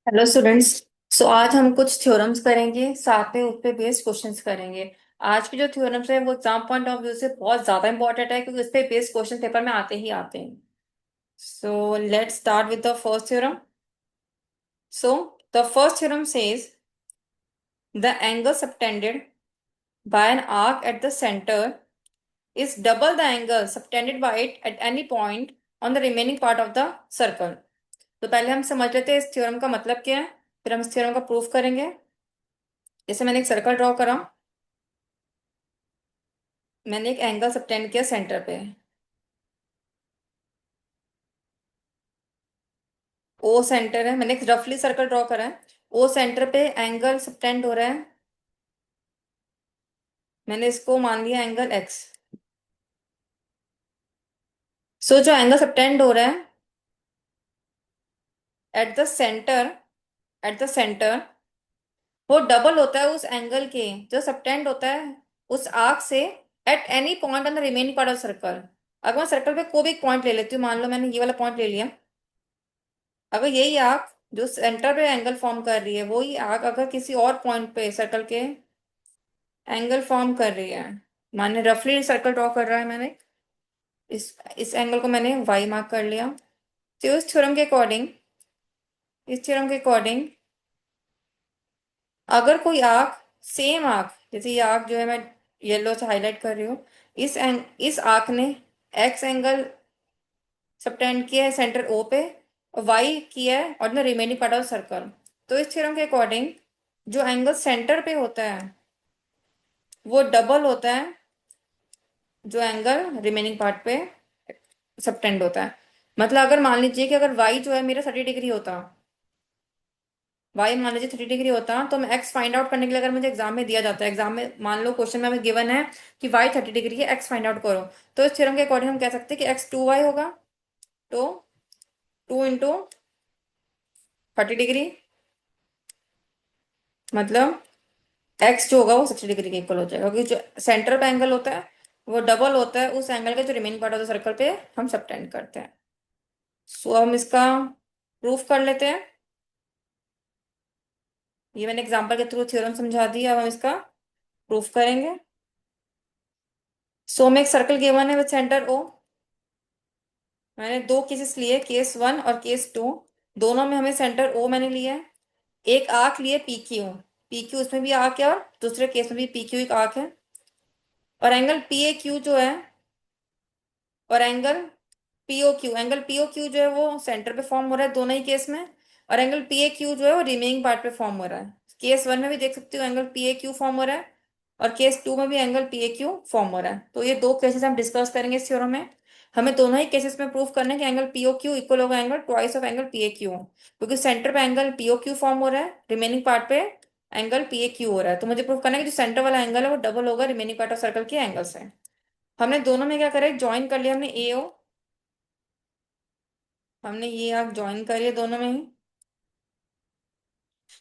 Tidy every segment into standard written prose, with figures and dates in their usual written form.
Hello students. आज हम कुछ थ्योरम्स करेंगे, साथ में उस पे बेस्ड क्वेश्चंस करेंगे। आज की जो थ्योरम्स है वो एग्जाम पॉइंट ऑफ व्यू से बहुत ज्यादा इंपॉर्टेंट है, क्योंकि उस पे बेस्ड क्वेश्चन पेपर में आते ही आते हैं। So let's start with the first theorem. So the first theorem says the angle subtended by an arc at the centre is double the angle subtended by it at any point on the remaining part of the circle। तो पहले हम समझ लेते हैं इस theorem का मतलब क्या है, फिर हम इस थ्योरम का प्रूफ करेंगे। जैसे मैंने एक सर्कल ड्रॉ करा, मैंने एक एंगल सबटेंड किया सेंटर पे। ओ सेंटर है, मैंने एक रफली सर्कल ड्रॉ करा है। ओ सेंटर पे एंगल सबटेंड हो रहा है, मैंने इसको मान लिया एंगल एक्स। सो जो एंगल सबटेंड हो रहा है eight the centre, eight the centre वो डबल होता है उस एंगल के जो सबटेंड होता है उस आर्क से eight any point on the remaining part of circle. अगर मैं सर्कल पे कोई भी एक पॉइंट ले लेती हूँ, मान लो मैंने ये वाला पॉइंट ले लिया। अगर यही आर्क जो सेंटर पे एंगल फॉर्म कर रही है वही आर्क अगर किसी और पॉइंट पे सर्कल के एंगल फॉर्म कर रही है, माने रफली सर्कल ड्रॉ कर रहा है मैंने, इस एंगल को मैंने वाई मार्क कर लिया। तो इस थ्योरम के अकॉर्डिंग, इस थ्योरम के अकॉर्डिंग अगर कोई आर्क, सेम आर्क, जैसे ये आर्क जो है मैं येलो से हाईलाइट कर रही हूँ, इस आर्क ने एक्स एंगल सबटेंड किया है सेंटर ओ पे और वाई किया है और रिमेनिंग पार्ट ऑफ सर्कल। तो इस थ्योरम के अकॉर्डिंग जो एंगल सेंटर पे होता है वो डबल होता है जो एंगल रिमेनिंग पार्ट पे सबटेंड होता है। मतलब अगर मान लीजिए कि अगर वाई जो है मेरा 30 डिग्री होता, वाई मान लीजिए 30 डिग्री होता, तो मैं एक्स फाइंड आउट करने के लिए अगर मुझे एग्जाम में दिया जाता है, एग्जाम में मान लो क्वेश्चन में हमें गिवन है कि वाई 30 डिग्री है, एक्स फाइंड आउट करो, तो इस थ्योरम के अकॉर्डिंग हम कह सकते हैं कि एक्स 2 वाई होगा। तो 2 इंटू 30 डिग्री, मतलब एक्स जो होगा वो 60 डिग्री के इक्वल हो जाएगा, क्योंकि जो सेंटर पे एंगल होता है वो डबल होता है उस एंगल का जो remaining part of the circle पे हम सबटेंड करते हैं। सो हम इसका प्रूफ कर लेते हैं। ये मैंने एग्जांपल के थ्रू थ्योरम समझा दिया, अब हम इसका प्रूफ करेंगे। सो में एक सर्कल गिवन है विद सेंटर ओ। मैंने दो केसेस लिए, केस 1 और केस 2। दोनों में हमें सेंटर ओ मैंने लिया है। एक आर्क लिए पी क्यू, पी क्यू इसमें भी आर्क है और दूसरे केस में भी पी क्यू एक आर्क है। और एंगल पी ए क्यू जो है, और angle P O Q, angle P O Q जो है वो सेंटर पे फॉर्म हो रहा है दोनों ही केस में। और एंगल पी ए क्यू जो है वो रिमेनिंग पार्ट पे फॉर्म हो रहा है। केस 1 में भी देख सकते हो angle P A Q form हो रहा है, और केस 2 में भी angle P A Q form हो रहा है। तो ये दो केसेस हम डिस्कस करेंगे इस थ्योरम में। हमें दोनों ही केसेस में प्रूफ करना है कि एंगल पीओ क्यू इक्वल होगा angle twice of angle P A Q, क्योंकि सेंटर पे एंगल पीओ क्यू फॉर्म हो रहा है, रिमेनिंग पार्ट पे एंगल पी ए क्यू हो रहा है। तो मुझे प्रूफ करना है कि जो सेंटर वाला एंगल है वो डबल होगा रिमेनिंग पार्ट ऑफ सर्कल के एंगल से। हमने दोनों में क्या करा है, ज्वाइन कर लिया हमने ए ओ, हमने ये आर्क ज्वाइन करी है दोनों में ही,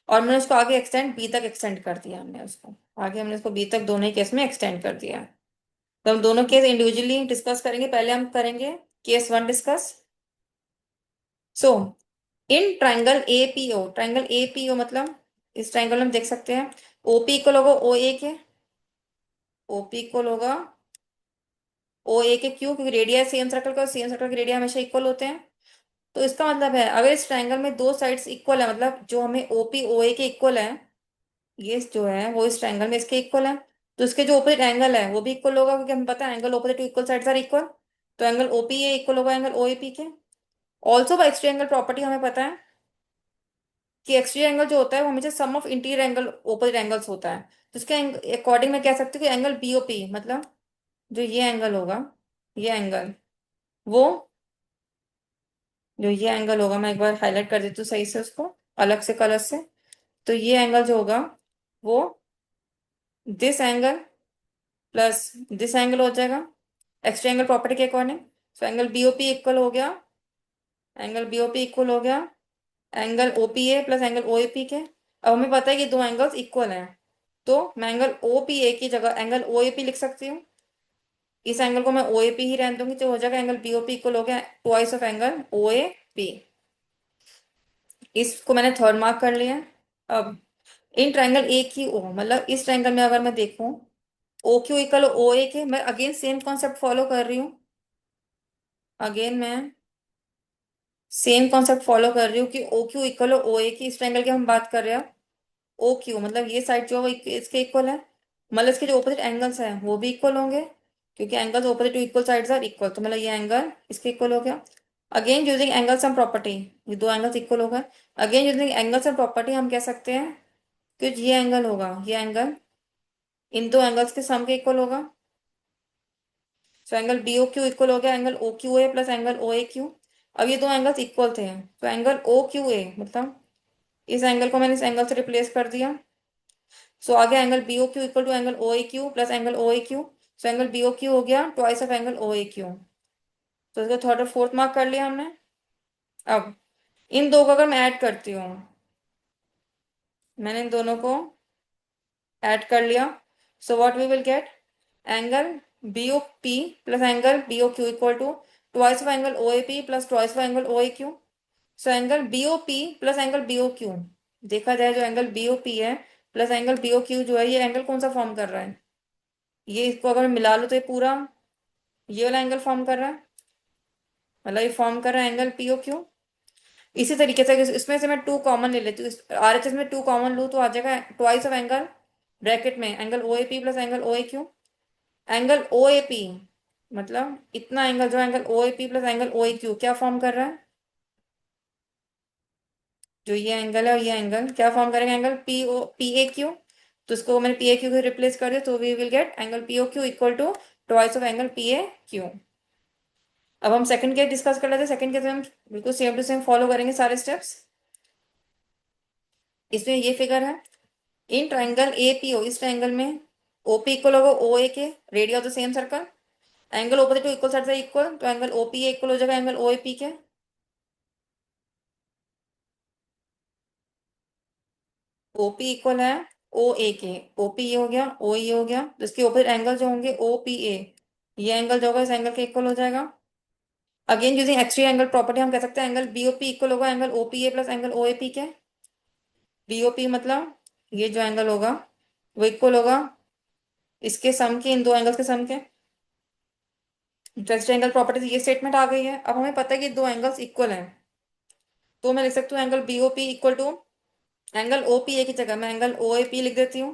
और मैंने उसको आगे एक्सटेंड बी तक एक्सटेंड कर दिया, हमने उसको आगे, हमने उसको बी तक दोनों ही केस में एक्सटेंड कर दिया है। तो हम दोनों केस इंडिविजुअली डिस्कस करेंगे, पहले हम करेंगे case 1 discuss. So in triangle A P O, triangle A P O मतलब इस ट्राइंगल में हम देख सकते हैं ओपी इक्वल होगा ओ ए के, ओपी इक्वल होगा ओ ए के क्यू, क्योंकि रेडिया सेम सर्कल का, सेम सर्कल के रेडिया हमेशा इक्वल होते हैं। तो इसका मतलब है अगर इस ट्राइंगल में दो साइड्स इक्वल है, मतलब जो हमें ओपी ओ ए के इक्वल है, ये जो है वो इस ट्रायंगल में इसके इक्वल है, तो इसके जो ऑपोजिट एंगल है वो भी इक्वल होगा, क्योंकि हमें पता है angle opposite to equal sides are equal. तो एंगल ओपी ए इक्वल होगा एंगल ओ ए पी के। Also by exterior angle property हमें पता है कि एक्सट्री एंगल जो होता है वो हमेशा sum of interior angle opposite angles होता है। तो इसके अकॉर्डिंग मैं कह सकती हूँ कि एंगल बीओपी, मतलब जो ये एंगल होगा, ये एंगल, वो जो ये एंगल होगा, मैं एक बार हाईलाइट कर देती हूँ सही से उसको अलग से कलर से। तो ये एंगल जो होगा वो this angle plus this angle हो जाएगा एक्सट्रा एंगल प्रॉपर्टी के according. So angle BOP equal हो गया, एंगल बीओपी इक्वल हो गया एंगल ओपीए प्लस एंगल ओएपी के। अब हमें पता है कि दो एंगल्स इक्वल हैं, तो मैं एंगल ओपीए की जगह एंगल ओएपी लिख सकती हूँ। इस एंगल को मैं ओएपी ही रहने दूंगी, तो हो जाएगा एंगल बीओपी इक्वल हो गया ट्वाइस ऑफ एंगल ओएपी। इसको मैंने थर्ड मार्क कर लिया। अब इन ट्रायंगल ए की ओ, मतलब इस ट्रायंगल में अगर मैं देखूं ओ क्यू इक्वल ओ ए के, मैं अगेन सेम कॉन्सेप्ट फॉलो कर रही हूँ। अगेन मैं सेम कॉन्सेप्ट फॉलो कर रही हूँ कि ओ क्यू इक्वल ओ ए की, इस ट्रायंगल की हम बात कर रहे हैं। ओ क्यू मतलब ये साइड जो है वो इसके इक्वल है, मतलब इसके जो ऑपोजिट एंगल्स हैं वो भी इक्वल होंगे, क्योंकि angles opposite to equal sides are equal, तो मतलब ये एंगल इसके इक्वल हो गया। Again using angle sum property, ये दो एंगल्स इक्वल हो गए। Again using angle sum property हम कह सकते हैं कि ये एंगल होगा, ये एंगल इन दो एंगल्स के सम के इक्वल होगा। So angle B O Q equal हो गया angle O Q A plus angle O A Q. अब ये दो एंगल्स इक्वल थे, तो एंगल ओ क्यू ए मतलब इस एंगल को मैंने इस एंगल से रिप्लेस कर दिया। सो आगे angle B O Q equal to angle O A Q plus angle O A Q. So angle B O Q हो गया twice of angle O A Q. तो इसका थर्ड और फोर्थ मार्क कर लिया हमने। अब इन दो को अगर मैं ऐड करती हूँ, मैंने इन दोनों को ऐड कर लिया। So what we will get, angle B O P plus angle B O Q equal to twice of angle O A P plus twice of angle O A Q. So angle B O P plus angle B O Q, देखा जाए जो angle B O P है plus angle B O Q जो है, ये angle कौन सा form कर रहा है, ये इसको अगर मिला लो तो ये पूरा ये वाला एंगल फॉर्म कर रहा है, मतलब ये फॉर्म कर रहा है एंगल पी ओ क्यू। इसी तरीके से इसमें से मैं टू कॉमन ले लेती हूँ, आर एच एस में टू कॉमन लूँ तो आ जाएगा ट्वाइस ऑफ एंगल ब्रैकेट में angle O A P plus angle O A Q. Angle O A P मतलब इतना एंगल जो angle O A P plus angle O A Q क्या फॉर्म कर रहा है, जो ये एंगल है और ये एंगल क्या फॉर्म करेंगे, angle P O P A Q. तो इसको मैंने पी ए क्यू को रिप्लेस कर दिया, तो we will get angle P O Q equal to twice of angle P A Q. अब हम सेकंड केस डिस्कस कर लेते हैं। सेकंड केस में हम बिल्कुल सेम टू सेम फॉलो करेंगे सारे स्टेप्स। इसमें ये फिगर है, इन ट्राइंगल ए पी ओ, इस ट्राइंगल में ओ पी इक्वल होगा ओ ए के, radius of the same circle, angle opposite to equal side से इक्वल, तो angle O P A equal हो जाएगा एंगल ओ ए पी के। ओ पी इक्वल है ओ ए के, ओ पी ये हो गया ओ ये हो गया, तो इसके ओपोजिट एंगल जो होंगे ओ पी ए, ये एंगल जो होगा इस एंगल के इक्वल हो जाएगा। Again using extreme angle property हम कह सकते हैं angle B O P equal होगा angle O P A plus angle O A P के। बी ओ पी मतलब ये जो एंगल होगा वो इक्वल होगा इसके सम के, इन दो एंगल्स के सम के। जस्ट एंगल प्रॉपर्टी से ये स्टेटमेंट आ गई है। अब हमें पता है कि दो एंगल्स इक्वल हैं, तो मैं लिख सकती हूँ angle B O P equal to angle O P A की जगह मैं एंगल ओ ए पी लिख देती हूँ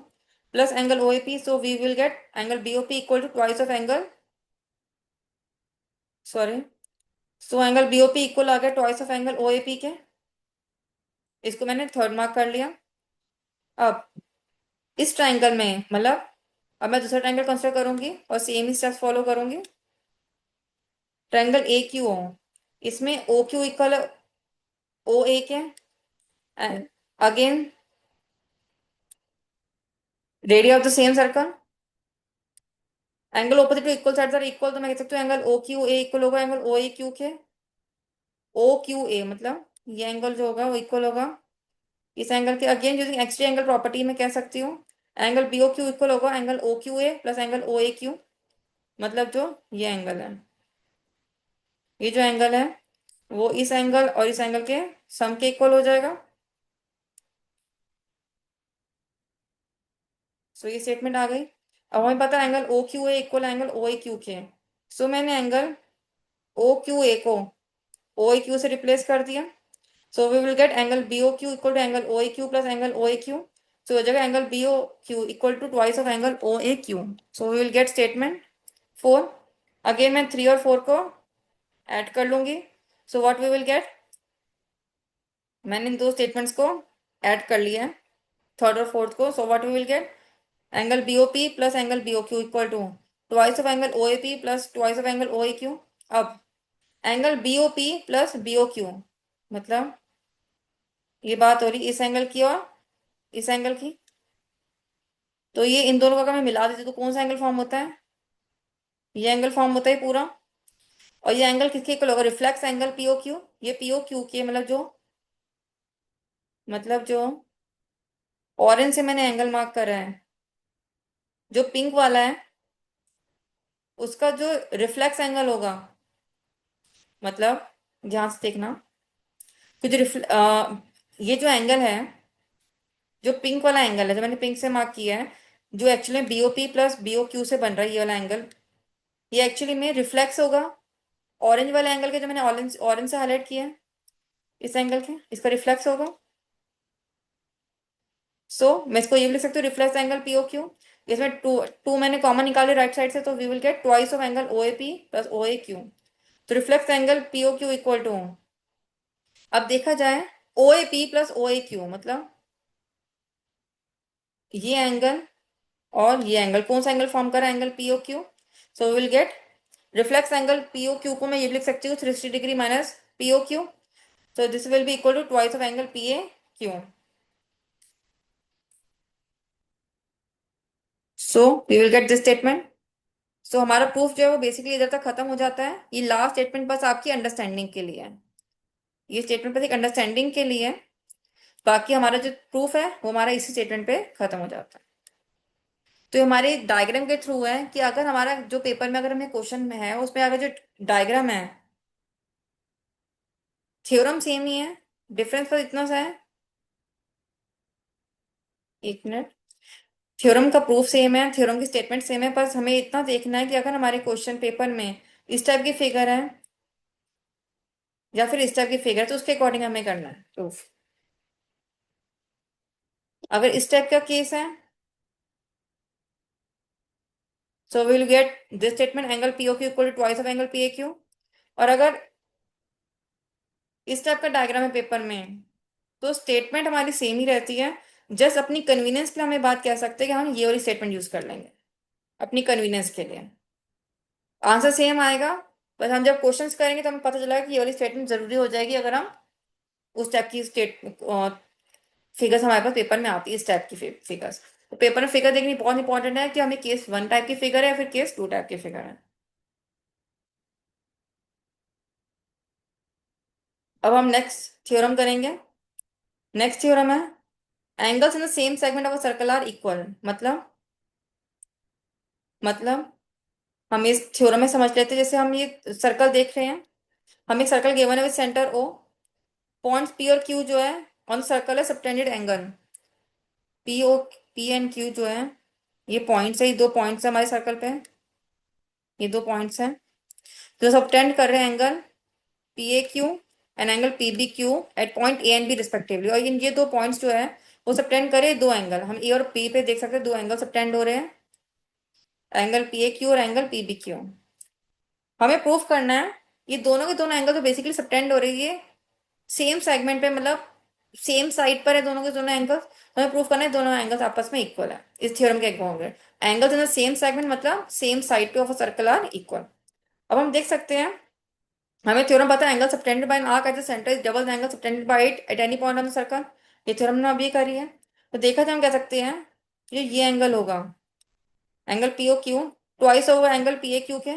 plus angle O A P. So we will get angle B O P equal to twice of angle, sorry, so angle B O P equal आ गया twice of angle O A P के। इसको मैंने third mark कर लिया। अब इस triangle में मतलब अब मैं दूसरा ट्राइंगल कंसिडर करूंगी और सेम ही स्टेप्स फॉलो करूंगी। ट्राइंगल ए क्यू ओ, इसमें O Q equal O A के, again radius of the same circle, angle opposite to equal sides are equal, तो मैं कह सकती हूँ angle O Q A equal होगा एंगल ओ ए क्यू के। O Q ए मतलब ये एंगल जो होगा वो इक्वल होगा इस एंगल के। Again using exterior angle property में कह सकती हूँ angle B O Q equal होगा angle O Q A plus angle O A Q, मतलब जो ये एंगल है, ये जो एंगल है वो इस एंगल और इस एंगल के सम के इक्वल हो जाएगा। सो ये स्टेटमेंट आ गई। अब हमें पता है angle O Q A equal angle O A Q के। सो मैंने एंगल ओ क्यू ए को ओ ए क्यू से रिप्लेस कर दिया। So we will get angle B O Q equal to angle O A Q plus angle O A Q. So हो जाएगा angle B O Q equal to twice of angle O A Q. So we will get statement four. Again मैं three और four को add कर लूंगी। So what we will get, मैंने इन दो स्टेटमेंट्स को ऐड कर लिया है, थर्ड और फोर्थ को। So what we will get angle B O P plus angle B O Q equal to twice of angle O A P plus twice of angle O A Q. अब angle B O P plus B O Q मतलब ये बात हो रही इस angle की और इस एंगल की, तो ये इन दोनों को अगर मैं मिला देती हूँ तो कौन सा एंगल फॉर्म होता है, ये एंगल फॉर्म होता है पूरा। और ये एंगल किसके इक्वल होगा, रिफ्लेक्स एंगल पीओ क्यू, ये पीओ क्यू के मतलब जो ऑरेंज से मैंने एंगल मार्क करा है, जो पिंक वाला है उसका जो रिफ्लेक्स एंगल होगा, मतलब ध्यान से देखना कि जो ये जो एंगल है, जो पिंक वाला एंगल है जो मैंने पिंक से मार्क किया है, जो एक्चुअली बीओपी प्लस बीओक्यू से बन रहा है ये वाला एंगल, ये एक्चुअली में रिफ्लेक्स होगा ऑरेंज वाले एंगल के, जो मैंने ऑरेंज ऑरेंज से हाईलाइट किया है, इस एंगल के, इसका रिफ्लेक्स होगा। सो मैं इसको ये भी लिख सकती हूँ, रिफ्लेक्स एंगल पीओ क्यू। इसमें टू टू मैंने कॉमन निकाले राइट साइड से, तो we will get twice of angle O A P plus O A Q. तो reflex angle P O Q equal to, अब देखा जाए, O A P plus O A Q मतलब ये एंगल और ये एंगल कौन सा एंगल फॉर्म करा, angle P O Q. So we will get reflex angle P O Q को मैं ये भी लिख सकती हूँ 360 degree minus P O Q. So this will be equal to twice of angle P A Q. So we will get this statement. So हमारा proof जो है वो बेसिकली इधर तक खत्म हो जाता है। ये लास्ट स्टेटमेंट बस आपकी अंडरस्टैंडिंग के लिए है, ये स्टेटमेंट बस एक अंडरस्टैंडिंग के लिए है। बाकी हमारा जो प्रूफ है वो हमारा इसी स्टेटमेंट पे खत्म हो जाता है। तो ये हमारे डायग्राम के थ्रू है कि अगर हमारा जो पेपर में अगर हमें क्वेश्चन में है उसमें अगर जो डायग्राम है, थ्योरम सेम ही है, डिफरेंस बस इतना सा है, एक मिनट, थ्योरम का प्रूफ सेम है, थ्योरम की स्टेटमेंट सेम है, बस हमें इतना देखना है कि अगर हमारे क्वेश्चन पेपर में इस टाइप की फिगर है या फिर इस टाइप की फिगर है तो उसके अकॉर्डिंग हमें करना है प्रूफ। अगर इस टाइप का केस है, so we will get this statement angle P O Q equal to twice of angle P A Q. और अगर इस टाइप का डायग्राम है पेपर में तो स्टेटमेंट हमारी सेम ही रहती है, जस्ट अपनी कन्वीनियंस के लिए हमें बात कह सकते हैं कि हम ये वाली स्टेटमेंट यूज कर लेंगे अपनी कन्वीनियंस के लिए, आंसर सेम आएगा। बस हम जब क्वेश्चंस करेंगे तो हमें पता चलेगा कि ये वाली स्टेटमेंट जरूरी हो जाएगी अगर हम उस टाइप की स्टेट फिगर्स हमारे पास पेपर में आती है, इस टाइप की फिगर्स। तो पेपर में फिगर देखनी बहुत इंपॉर्टेंट है कि हमें केस वन टाइप की फिगर है या फिर केस टू टाइप की फिगर है। अब हम नेक्स्ट थ्योरम करेंगे। नेक्स्ट थ्योरम है angles in the same segment of a circle are equal. मतलब हम इस थ्योरम में समझ लेते हैं, जैसे हम ये सर्कल देख रहे हैं, हम एक सर्कल गिवन है with centre O, points P और क्यू जो है ऑन सर्कल है subtended angle P O, P and Q जो है ये पॉइंट्स है, ये दो पॉइंट्स है हमारे सर्कल पे, ये दो पॉइंट्स हैं जो सबटेंड कर रहे हैं angle P A Q and angle P B Q at point A and B respectively. और ये दो पॉइंट्स जो है वो सबटेंड करे दो एंगल, हम ए और पी पे देख सकते हैं दो एंगल सबटेंड हो रहे हैं, एंगल पी ए क्यू और एंगल पी बी क्यू। हमें प्रूफ करना है ये दोनों के दोनों एंगल तो बेसिकली सबटेंड हो रही है सेम सेगमेंट पे, मतलब सेम साइड पर है दोनों के दोनों एंगल्स। हमें प्रूफ करना है दोनों एंगल्स आपस में इक्वल है, इस थ्योरम के according angles in the same segment मतलब सेम साइड पे of a circle are equal. अब हम देख सकते हैं, हमें थ्योरम पता है angle subtended by an arc at the centre is double the angle subtended by it at any point on the circle. ये थ्योरम ने अभी करी है। तो देखा जाए हम कह सकते हैं ये एंगल होगा angle P O Q twice होगा एंगल पी ए क्यू के,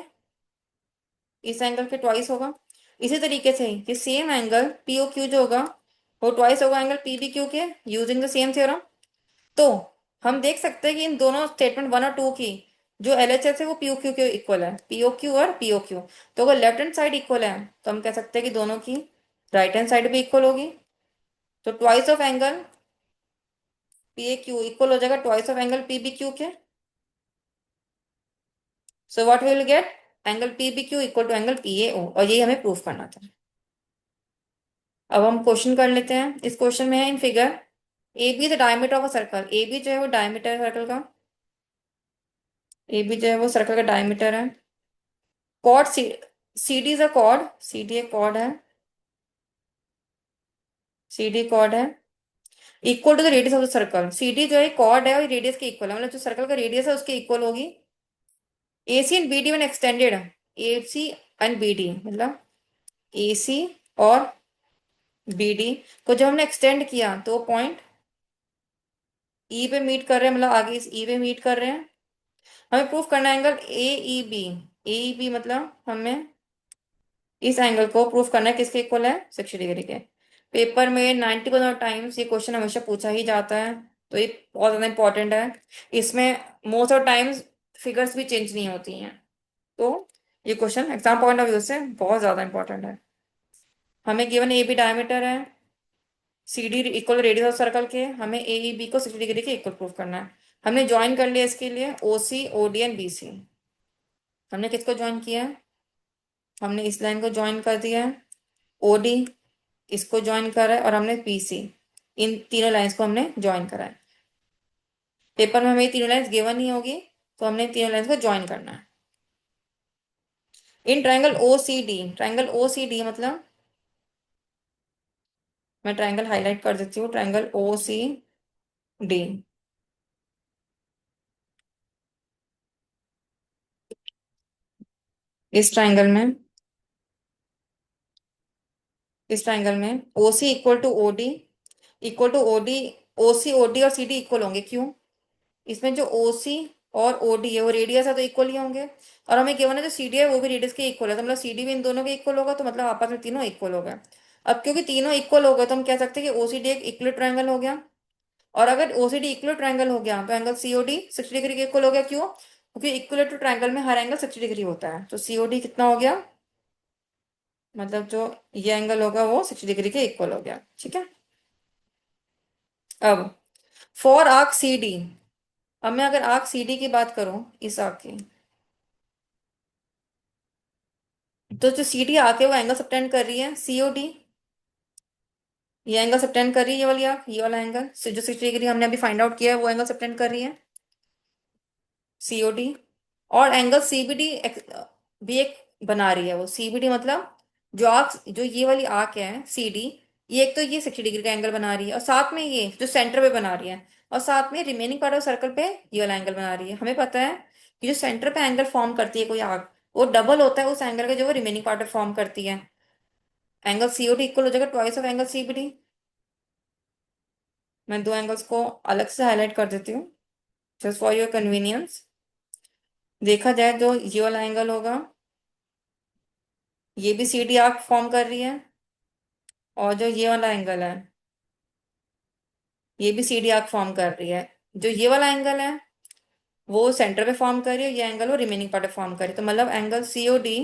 इस एंगल के ट्वाइस होगा। इसी तरीके से ये same angle P O Q जो होगा वो ट्वाइस होगा एंगल पी बी क्यू के यूजिंग द सेम थ्योरम। तो हम देख सकते हैं कि इन दोनों स्टेटमेंट वन और टू की जो एलएचएस है वो पीओ क्यू के इक्वल है, पीओ क्यू और पीओ क्यू। तो अगर लेफ्ट हैंड साइड इक्वल है तो हम कह सकते हैं कि दोनों की राइट हैंड साइड भी इक्वल होगी। तो twice of angle P A Q equal हो जाएगा twice of angle P B Q के। So what will get angle P B Q equal to angle P A O, और यही हमें proof करना था। अब हम क्वेश्चन कर लेते हैं। इस क्वेश्चन में है in figure A B the diameter of a circle, A B जो है वो डायमीटर है सर्कल का, ए बी जो है वो सर्कल का डायमीटर है। Code C, C D is a code, C D एक कॉड है, सी डी कॉड है equal to the radius of the circle. C D जो है कॉड है और रेडियस के इक्वल है, मतलब जो सर्कल का रेडियस है उसके इक्वल होगी। A C and B D when extended, A C and B D मतलब ए सी और बी डी को जब हमने एक्सटेंड किया तो पॉइंट ई पे मीट कर रहे हैं, मतलब आगे इस ई पे मीट कर रहे हैं। हमें प्रूफ करना है angle A E B, A E B मतलब हमें इस एंगल को प्रूफ करना है किसके इक्वल है 60 डिग्री के। पेपर में 90% टाइम्स ये क्वेश्चन हमेशा पूछा ही जाता है, तो ये बहुत ज्यादा इंपॉर्टेंट है। इसमें मोस्ट ऑफ टाइम्स फिगर्स भी चेंज नहीं होती हैं, तो ये question exam point of view से बहुत ज्यादा इंपॉर्टेंट है। हमें गिवन ए बी डायमीटर है, C D equal radius of circle के, हमें ए ई बी को 60 डिग्री के इक्वल प्रूव करना है। हमने ज्वाइन कर लिया इसके लिए O C O D and B C. हमने किसको ज्वाइन किया है? हमने इस लाइन को ज्वाइन कर दिया है, ओ डी इसको ज्वाइन करा है, और हमने पी सी, इन तीनों लाइंस को हमने ज्वाइन करा है। पेपर में हमें ये तीनों लाइंस गिवन नहीं होगी, तो हमने तीनों लाइंस को ज्वाइन करना है। In triangle O C D, triangle O C D मतलब, मैं ट्रायंगल हाईलाइट कर देती हूँ, ट्रायंगल ओ सी डी। इस ट्रायंगल में, इस ट्रायंगल में O C equal to O D, equal to O D, O C O D और सी डी इक्वल होंगे। क्यों? इसमें जो ओ सी और ओ डी है वो रेडियस है, तो इक्वल ही होंगे। और हमें गिवन है जो सी डी है वो भी रेडियस के इक्वल है, तो मतलब सी डी भी इन दोनों के इक्वल होगा, तो मतलब आपस में तीनों इक्वल हो गए। अब क्योंकि तीनों इक्वल हो गए, तो हम कह सकते हैं कि ओ सी डी एक इक्वल ट्रायंगल हो गया। और अगर O C D equal triangle हो गया, तो angle C O D 60 degree के इक्वल हो गया। क्यों? क्योंकि इक्वल टू ट्रायंगल में हर एंगल 60 डिग्री होता है, तो सी ओ डी कितना हो गया, मतलब जो ये एंगल होगा वो 60 डिग्री के इक्वल हो गया। ठीक है। अब फॉर आर्क सी डी, अब मैं अगर आर्क सी डी की बात करूं, इस आर्क की, तो जो सी डी आर्क है वो एंगल सबटेंड कर रही है सी ओ डी, ये एंगल सबटेंड कर रही है, ये वाली आर्क, ये वाला एंगल जो 60 डिग्री हमने अभी फाइंड आउट किया है, वो एंगल सबटेंड कर रही है सीओडी। और एंगल सीबीडी भी एक बना रही है वो, सीबीडी मतलब जो आर्क, जो ये वाली आर्क है सी डी, ये एक तो ये 60 डिग्री का एंगल बना रही है, और साथ में ये जो सेंटर पे बना रही है, और साथ में रिमेनिंग पार्ट ऑफ सर्कल पे ये वाला एंगल बना रही है। हमें पता है कि जो सेंटर पे एंगल फॉर्म करती है कोई आर्क, वो डबल होता है उस एंगल का जो वो रिमेनिंग पार्ट पे फॉर्म करती है। एंगल सीओडी इक्वल हो जाएगा ट्वाइस ऑफ एंगल सीबीडी। मैं दो एंगल्स को अलग से हाईलाइट कर देती हूँ, जस्ट फॉर योर कन्वीनियंस। देखा जाए जो ये वाला एंगल होगा, ये भी सी डी आर्क फॉर्म कर रही है, और जो ये वाला एंगल है, ये भी सी डी आर्क फॉर्म कर रही है। जो ये वाला एंगल है वो सेंटर पे फॉर्म कर रही है, ये एंगल वो रिमेनिंग पार्ट पे फॉर्म कर रही है, तो मतलब एंगल सीओडी,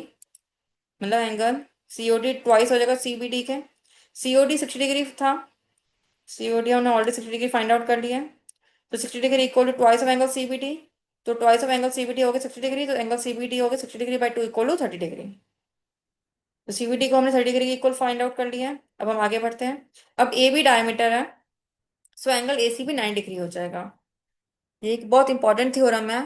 मतलब एंगल सीओडी ट्वाइस हो जाएगा सीबीडी के। सीओडी 60 डिग्री था, सीओडी हमने ऑलरेडी 60 डिग्री फाइंड आउट कर लिया है, तो 60 degree equal to twice of angle CBD. तो ट्वाइस ऑफ एंगल सीबीडी हो गया 60 डिग्री, तो एंगल सीबीडी हो गया 60 degree by two equal to 30 degree. तो सीबीडी को हमने 30 डिग्री के इक्वल फाइंड आउट कर लिया है। अब हम आगे बढ़ते हैं। अब ए बी डायमीटर है, सो एंगल ए सी भी 9 डिग्री हो जाएगा। ये एक बहुत इंपॉर्टेंट थ्योरम है।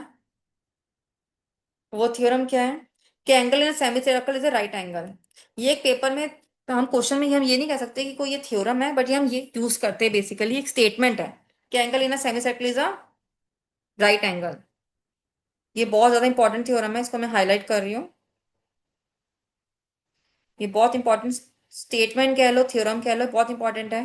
वो थ्योरम क्या है कि angle in semi circle is a right angle. ये एक पेपर में, तो हम क्वेश्चन में हम ये नहीं कह सकते कि कोई ये थ्योरम है, बट ये हम ये यूज करते हैं, बेसिकली एक स्टेटमेंट है कि angle in semi circle is a right angle. ये बहुत ज्यादा इंपॉर्टेंट थ्योरम है, इसको मैं हाईलाइट कर रही हूँ। ये बहुत इंपॉर्टेंट स्टेटमेंट कह लो, थ्योरम कह लो, बहुत इंपॉर्टेंट है,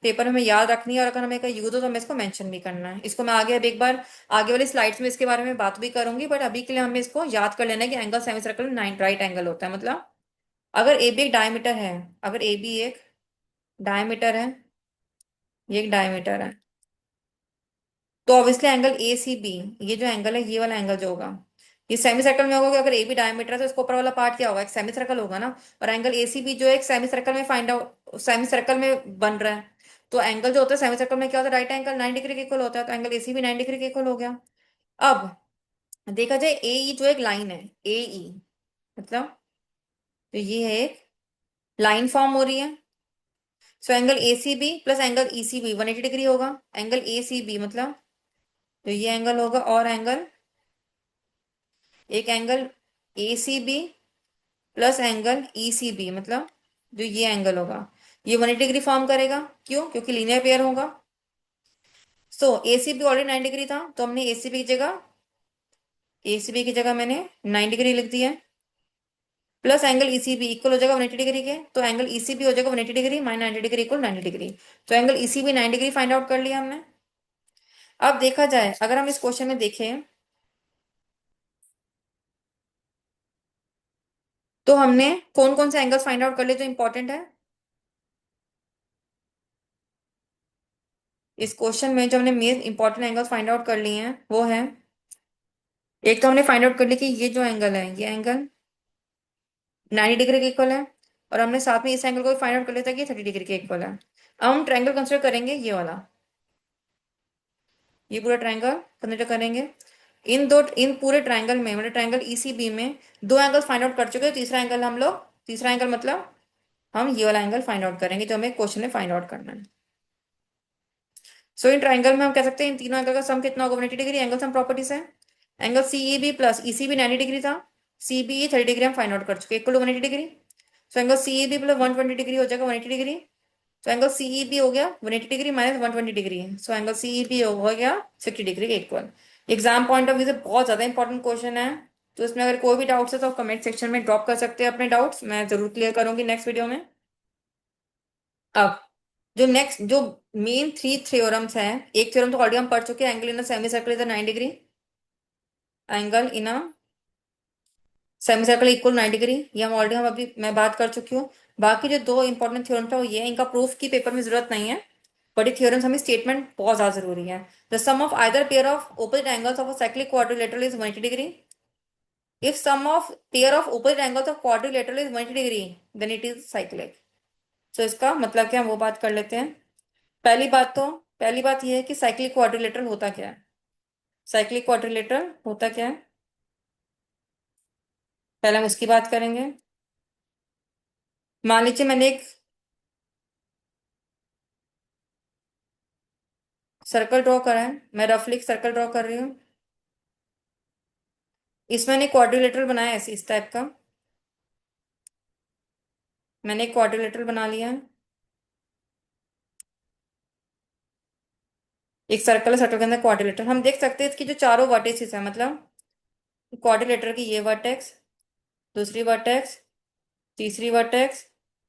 पेपर में हमें याद रखनी है, और अगर हमें कहीं यूज हो तो हमें इसको मेंशन भी करना है। इसको मैं आगे अब एक बार आगे वाली स्लाइड्स में इसके बारे में बात भी करूंगी, बट अभी के लिए हमें इसको याद कर लेना है कि एंगल सेमी सर्कल में 9 राइट एंगल होता है। मतलब अगर ए बी एक डायमीटर है, अगर ए बी एक डायमीटर है, ये एक डायमीटर है, तो obviously angle A C B, ये जो एंगल है, ये वाला एंगल जो होगा, ये सेमी सर्कल में होगा कि अगर ए बी डायमीटर है, तो इसको ऊपर वाला पार्ट क्या होगा, एक सेमी सर्कल होगा ना। और एंगल ए सी बी जो है एक सेमी सर्कल में फाइंड आउट, सेमी सर्कल में बन रहा है, तो एंगल जो होता है सेमी सर्कल में क्या होता है, राइट एंगल 9 डिग्री के इक्वल होता है, तो एंगल ए सी भी 9 डिग्री के इक्वल हो गया। अब देखा जाए ए ई जो एक लाइन है, ए ई मतलब, तो ये है एक लाइन फॉर्म हो रही है, so angle A C B plus angle E C B 180 degree होगा। एंगल ए सी बी मतलब तो ये एंगल होगा, और एंगल, एक angle A C B plus angle E C B मतलब जो ये एंगल होगा, ये 180 डिग्री फॉर्म करेगा। क्यों? क्योंकि लीनियर पेयर होगा। सो ए सी बी ऑलरेडी 9 डिग्री था, तो हमने ए सी बी की जगह, ए सी बी की जगह मैंने 9 डिग्री लिख दिया, plus angle E C B equal हो जाएगा 180 डिग्री के, तो एंगल ई सी बी हो जाएगा 180 degree minus 90 degree equal 90 degree. तो angle E C B 9 degree find out कर लिया हमने। अब देखा जाए, अगर हम इस क्वेश्चन में देखें, तो हमने कौन कौन से एंगल्स फाइंड आउट कर लिए जो इंपॉर्टेंट है। इस क्वेश्चन में जो हमने main important angles find out कर लिए हैं वो है, एक तो हमने फाइंड आउट कर लिया कि ये जो एंगल है, ये एंगल 90 डिग्री के इक्वल है। और हमने साथ में इस एंगल को भी फाइंड आउट कर लिया था कि 30 डिग्री के इक्वल है। अब हम ट्रायंगल कंसिडर करेंगे, ये वाला, ये पूरा ट्रायंगल कंसिडर करेंगे। इन पूरे ट्रायंगल में, मतलब ट्रायंगल ईसीबी में दो एंगल फाइंड आउट कर चुके हैं। तीसरा एंगल मतलब हम ये वाला एंगल फाइंड आउट करेंगे जो हमें क्वेश्चन में फाइंड आउट करना है। सो इन ट्राइंगल में हम कह सकते हैं इन तीनों एंगल का सम कितना होगा, 180 डिग्री। एंगल सम प्रॉपर्टीज है, angle CEB plus ECB 90 degree था, सीबीई 30 डिग्री हम फाइंड आउट कर चुके, equal to 180 degree. So angle CEB plus 120 degree हो जाएगा 180 डिग्री। तो एंगल सीईबी हो गया 180 degree minus 120 degree, so angle CEB हो गया 60 डिग्री के equal. Exam point of view से बहुत ज्यादा इंपॉर्टेंट क्वेश्चन है। तो इसमें अगर कोई भी डाउट्स है तो आप कमेंट सेक्शन में ड्रॉप कर सकते हैं अपने डाउट्स, मैं जरूर क्लियर करूंगी नेक्स्ट वीडियो में। अब जो मेन थ्री थ्योरम्स हैं, एक थ्योरम तो ऑलरेडी हम पढ़ चुके हैं, angle in a semi circle is 9 degree, angle in a semi circle equal 9 degree, ये हम अभी मैं बात कर चुकी हूँ। बाकी जो दो इंपॉर्टेंट थ्योरम था वो ये है, इनका प्रूफ की पेपर में जरूरत नहीं है, बट ये थ्योरम्स हमें स्टेटमेंट बहुत ज्यादा जरूरी है। The sum of either pair of opposite angles of a cyclic quadrilateral is 180 degree. If sum of pair of opposite angles of quadrilateral is 180 degree, then it is cyclic. So इसका मतलब क्या, हम वो बात कर लेते हैं। पहली बात तो पहली बात यह है कि साइक्लिक क्वाड्रिलेटरल होता क्या है। साइक्लिक क्वाड्रिलेटरल होता क्या है, पहले हम उसकी बात करेंगे। मान लीजिए मैंने एक सर्कल ड्रॉ करा है, मैं रफली एक सर्कल ड्रॉ कर रही हूँ, इसमें मैंने क्वाड्रिलेटरल बनाया है ऐसे इस टाइप का। मैंने एक क्वाड्रिलेटरल बना लिया है, एक सर्कल है, सर्कल के अंदर क्वाड्रिलेटरल। हम देख सकते हैं इसकी जो चारों वर्टिसेस है, मतलब क्वाड्रिलेटरल की ये वर्टेक्स, दूसरी वर्टेक्स, तीसरी वर्टेक्स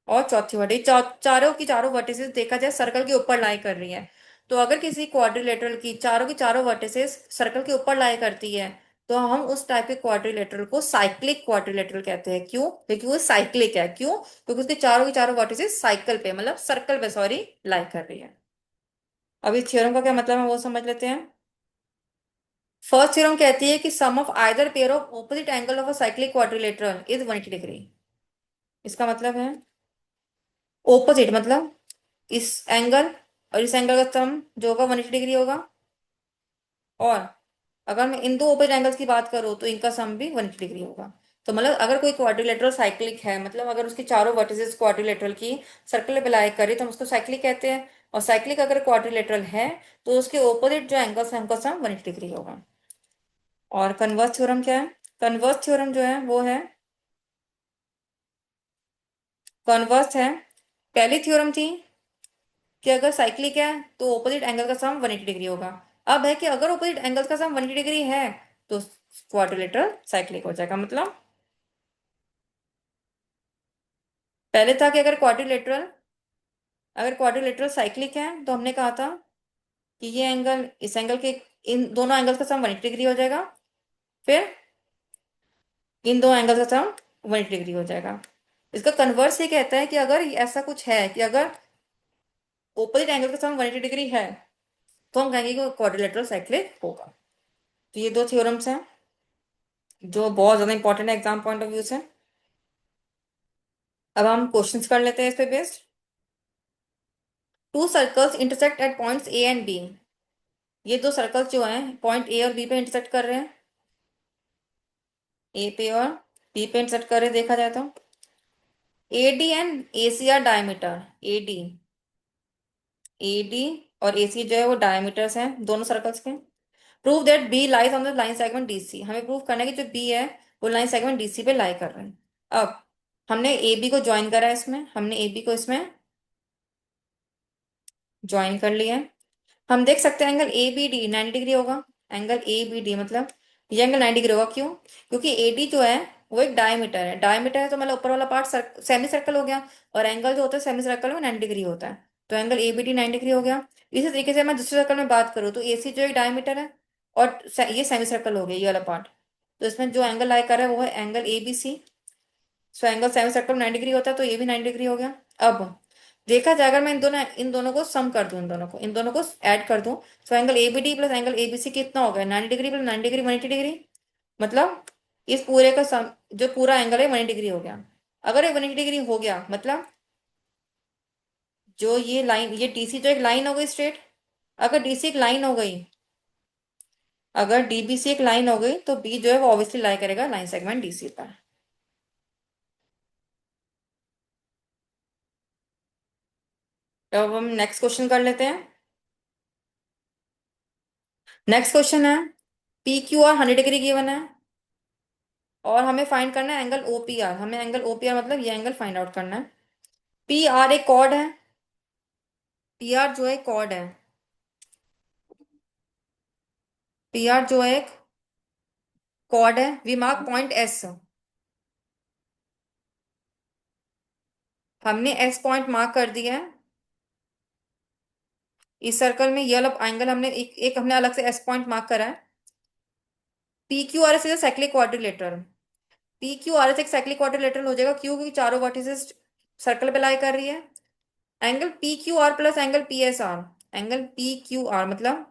और चौथी वर्टेक्स, चारों की चारों वर्टिसेस देखा जाए सर्कल के ऊपर लाई कर रही है। तो अगर किसी क्वाड्रिलेटरल की चारों वर्टिसेस सर्कल के ऊपर लाई करती है, तो हम उस टाइप के क्वाड्रिलेटरल को साइक्लिक क्वाड्रिलेटरल कहते हैं। क्यों? क्योंकि वो साइक्लिक है। क्यों? क्योंकि उसके चारों की चारों वर्टिसेस साइकिल पे, मतलब सर्कल पे, सॉरी, लाई कर रही है। अब इस थ्योरम का क्या मतलब है वो समझ लेते हैं। फर्स्ट थ्योरम कहती है कि sum of either pair of opposite angle of a cyclic quadrilateral is 180 degree. इसका मतलब है ओपोजिट, मतलब इस एंगल और इस एंगल का सम जो होगा 180 डिग्री होगा। और अगर मैं इन दो ओपोजिट एंगल्स की बात करूँ तो इनका सम भी 180 डिग्री होगा। तो मतलब अगर कोई क्वाड्रिलेटरल साइक्लिक है, मतलब अगर उसकी चारों वर्टिसेस क्वाड्रिलेटरल की सर्कल पे लाई करे तो हम उसको साइक्लिक कहते हैं। और साइक्लिक अगर क्वाड्रिलेटरल है तो उसके ओपोजिट जो एंगल्स है उनका सम 180 डिग्री होगा। और कन्वर्स थ्योरम क्या है? कन्वर्स थ्योरम जो है वो है, कन्वर्स है, पहली थ्योरम थी कि अगर साइक्लिक है तो ऑपोजिट एंगल का सम 180 डिग्री होगा। अब है कि अगर ऑपोजिट एंगल का सम 180 डिग्री है तो क्वाड्रिलेटरल साइक्लिक हो जाएगा। मतलब पहले था कि अगर क्वाड्रिलेटरल साइक्लिक है तो हमने कहा था कि ये एंगल इस एंगल के, इन दोनों एंगल्स का सम 180 डिग्री हो जाएगा। फिर इन दो एंगल्स का सम 180 डिग्री हो जाएगा। इसका कन्वर्स ये कहता है कि अगर ऐसा कुछ है कि अगर ऑपोजिट एंगल का सम 180 डिग्री है तो हम कहेंगे कि क्वाड्रिलेटरल साइक्लिक होगा। तो ये दो थ्योरम्स हैं जो बहुत ज्यादा इंपॉर्टेंट है एग्जाम पॉइंट ऑफ व्यू से। अब हम क्वेश्चंस कर लेते हैं इस पे based. Two circles intersect at points A and B. ये दो सर्कल्स जो हैं पॉइंट ए और बी पे इंटरसेक्ट कर रहे हैं, ए पे और बी पे इंटरसेक्ट कर रहे हैं देखा जाए तो। A D and A C are diameter, A D A D और ए सी जो है वो डायमीटर्स हैं दोनों सर्कल्स के। Prove that B lies on the line segment D C. हमें प्रूव करना है कि जो बी है वो लाइन सेगमेंट डी सी पे लाई कर रहे हैं। अब हमने ए बी को ज्वाइन करा है, इसमें हमने ए बी को इसमें ज्वाइन कर लिया है। हम देख सकते हैं angle A B D 90 degree होगा। एंगल ए बी डी मतलब ये एंगल 90 डिग्री होगा। क्यों? क्योंकि ए डी जो है वो एक डायमीटर है। डायमीटर है तो मतलब ऊपर वाला पार्ट सेमी सर्कल हो गया, और एंगल जो होता है सेमी सर्कल में 90 डिग्री होता है। तो angle A B D 90 degree हो गया। इसी तरीके से मैं दूसरे सर्कल में बात करूँ तो ए सी जो एक डायमीटर है और ये सेमी सर्कल हो गया ये वाला पार्ट। तो इसमें जो एंगल लाई कर रहा है वो है angle A B C. So angle semicircle में 90 डिग्री होता है तो ये भी 90 डिग्री हो गया। अब देखा जाए अगर मैं इन दोनों को सम कर दूं, इन दोनों को ऐड कर दूं, तो angle A B D plus angle A B C कितना हो गया? 90 डिग्री प्लस 90 डिग्री 180 डिग्री। मतलब इस पूरे का सम जो पूरा एंगल है 180 डिग्री हो गया। अगर ये 180 डिग्री हो गया मतलब जो ये लाइन, ये डीसी जो एक लाइन हो गई स्ट्रेट, अगर डीसी एक लाइन हो गई, अगर डीबीसी एक लाइन हो गई तो बी जो है वो ऑब्वियसली लाई करेगा लाइन सेगमेंट डीसी पर। तो अब हम नेक्स्ट क्वेश्चन कर लेते हैं। नेक्स्ट क्वेश्चन है, P Q R 100 degree given है और हमें फाइंड करना है एंगल ओपीआर। हमें एंगल ओपीआर मतलब ये एंगल फाइंड आउट करना है। पी आर एक कॉर्ड है, पी आर जो है कॉर्ड है, पी आर जो है एक कॉर्ड है। वी मार्क पॉइंट एस, हमने एस पॉइंट मार्क कर दिया है। इस सर्कल में ये वाला एंगल हमने एक हमने अलग से एस पॉइंट मार्क करा है। P Q R S is cyclic quadrilateral, P Q R S एक साइक्लिक क्वाड्रिलेटरल हो जाएगा, क्यों? क्योंकि चारों वर्टिसेस सर्कल पे लाई कर रही है। Angle P Q R plus angle P S are, angle P Q R मतलब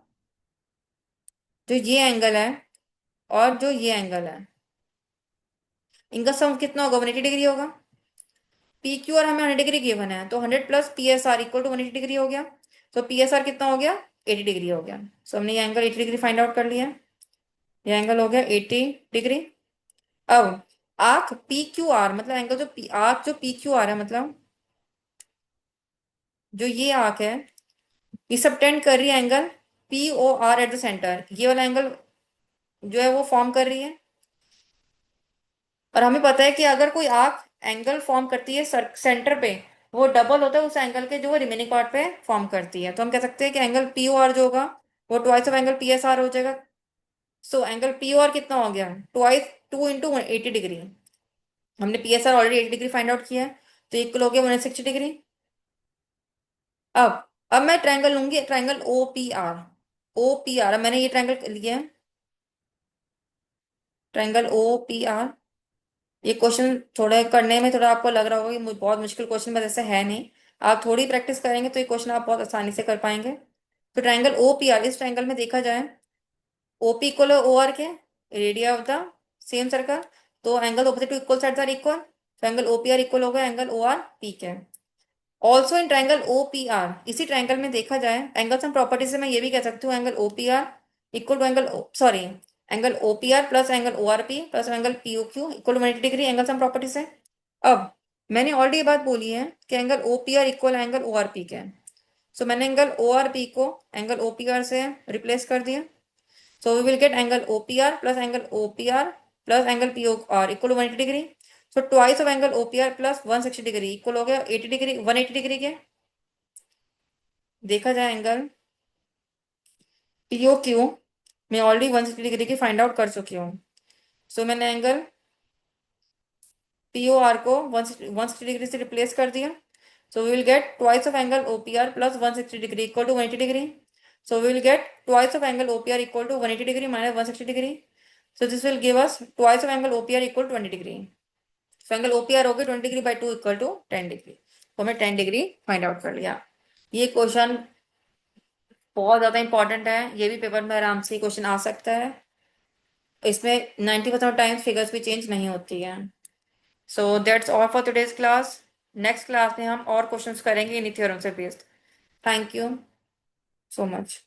जो ये एंगल है और जो ये एंगल है, इनका सम कितना होगा? 180 डिग्री होगा। पी क्यू आर हमें 100 डिग्री गिवन है, तो 100 plus P S R equal to 180 degree हो गया। तो पी एस आर कितना हो गया? 80 डिग्री हो गया। सो हमने ये एंगल 80 डिग्री फाइंड आउट कर लिया। ये एंगल हो गया 80 डिग्री। अब आर्क पी क्यू आर मतलब एंगल जो आर्क जो पी क्यू आर है मतलब जो ये आर्क है, ये सबटेंड कर रही है angle P O R at the centre. ये वाला एंगल जो है वो फॉर्म कर रही है। और हमें पता है कि अगर कोई आर्क एंगल फॉर्म करती है सेंटर पे, वो डबल होता है उस एंगल के जो वो रिमेनिंग पार्ट पे फॉर्म करती है। तो हम कह सकते हैं कि एंगल पी ओ आर जो होगा वो twice of angle P S R हो जाएगा। So angle P O R कितना हो गया? Twice, 2 into 80 degree. हमने P S R already 80 degree find out किया है, तो इक्वल हो गया 160 डिग्री। अब मैं ट्रायंगल लूंगी, triangle O P R. O P R मैंने ये ट्रायंगल लिया है, ट्रायंगल ओ पी आर। ये क्वेश्चन थोड़ा करने में थोड़ा आपको लग रहा होगा कि बहुत मुश्किल क्वेश्चन, बस ऐसा है नहीं। आप थोड़ी प्रैक्टिस करेंगे तो ये क्वेश्चन आप बहुत आसानी से कर पाएंगे। तो ट्रायंगल ओ पी आर, इस ट्रायंगल में देखा जाए ओपी इक्वल ओ आर के, radii of the same circle, तो angle opposite to equal sides are equal. तो angle O P R equal होगा एंगल ओ आर पी के। Also in triangle O P R, इसी triangle में देखा जाए angle sum property से मैं ये भी कह सकती हूँ angle O P R equal to angle sorry angle O P R plus angle O R P plus angle P O Q equal to 180 degree, angle sum property से। अब मैंने ऑलरेडी ये बात बोली है कि angle O P R equal angle O R P के। So मैंने एंगल ओ आर पी को एंगल ओ पी आर से रिप्लेस कर दिया। So we will get angle OPR plus angle OPR plus angle POR equal to 180 degree. So twice of angle OPR plus 160 degree equal हो गया 80 degree, 180 degree के। देखा जाए angle POQ मैं already 160 degree की फाइंड आउट कर चुकी हूँ। सो मैंने एंगल POR को 160 डिग्री से रिप्लेस कर दिया। So we will get twice of angle OPR plus 160 degree equal to 180 degree. So we will get twice of angle OPR equal to 180 degree minus 160 degree. So this will give us twice of angle OPR equal to 20 degree. So angle OPR हो गया 20 degree by 2 equal to 10 degree. तो हमें 10 degree find out कर लिया। ये question बहुत ज्यादा important है, ये भी पेपर में आराम से क्वेश्चन आ सकता है। इसमें 90% टाइम्स फिगर्स भी चेंज नहीं होती है। So that's all for today's class. Next class में हम और क्वेश्चंस करेंगे इन्हीं थ्योरम से based. Thank you so much.